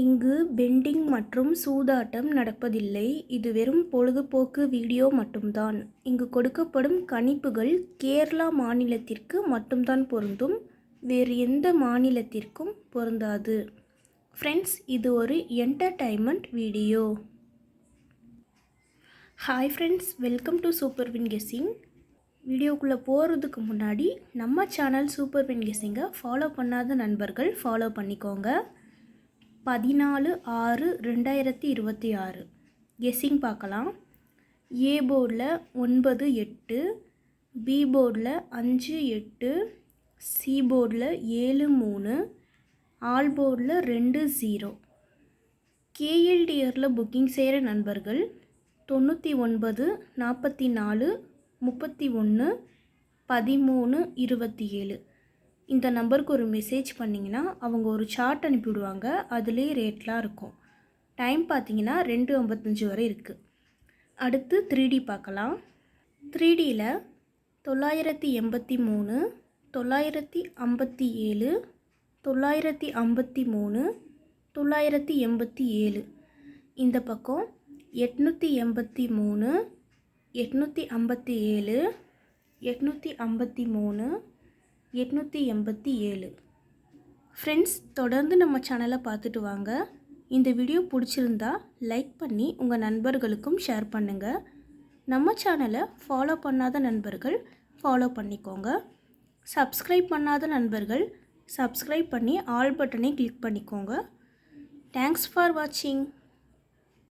இங்கு பெண்டிங் மற்றும் சூதாட்டம் நடப்பதில்லை. இது வெறும் பொழுதுபோக்கு வீடியோ மட்டும்தான். இங்கு கொடுக்கப்படும் கணிப்புகள் கேரளா மாநிலத்திற்கு மட்டும்தான் பொருந்தும். வேறு எந்த மாநிலத்திற்கும் பொருந்தாது. ஃப்ரெண்ட்ஸ், இது ஒரு entertainment video. Hi friends, welcome to super win guessing. வீடியோக்குள்ளே போகிறதுக்கு முன்னாடி நம்ம சேனல் சூப்பர் வின் கெஸ்ஸிங்கை ஃபாலோ பண்ணாத நண்பர்கள் ஃபாலோ பண்ணிக்கோங்க. 14/6/2026 கெஸ்ஸிங் பார்க்கலாம். ஏ போர்டில் 9, 8, பி போர்டில் 5, 8, சி போர்டில் 7, 3, ஆல் போர்டில் 2, 0. கேஎல்டிஆரில் புக்கிங் செய்கிற நண்பர்கள் 99 44 31 13 27 இந்த நம்பருக்கு ஒரு மெசேஜ் பண்ணிங்கன்னா அவங்க ஒரு சார்ட் அனுப்பிவிடுவாங்க. அதுலேயே ரேட்லாம் இருக்கும். டைம் பார்த்தீங்கன்னா 2:55 வரை இருக்குது. அடுத்து 3D பார்க்கலாம். 3Dயில் 983 957 953 987 இந்த பக்கம் 883 857 853 887. ஃப்ரெண்ட்ஸ், தொடர்ந்து நம்ம சேனலை பார்த்துட்டு வாங்க. இந்த வீடியோ பிடிச்சிருந்தா லைக் பண்ணி உங்கள் நண்பர்களுக்கும் ஷேர் பண்ணுங்கள். நம்ம சேனலை ஃபாலோ பண்ணாத நண்பர்கள் ஃபாலோ பண்ணிக்கோங்க. சப்ஸ்கிரைப் பண்ணாத நண்பர்கள் சப்ஸ்கிரைப் பண்ணி ஆல் பட்டனை கிளிக் பண்ணிக்கோங்க. தேங்க்ஸ் ஃபார் வாட்சிங்.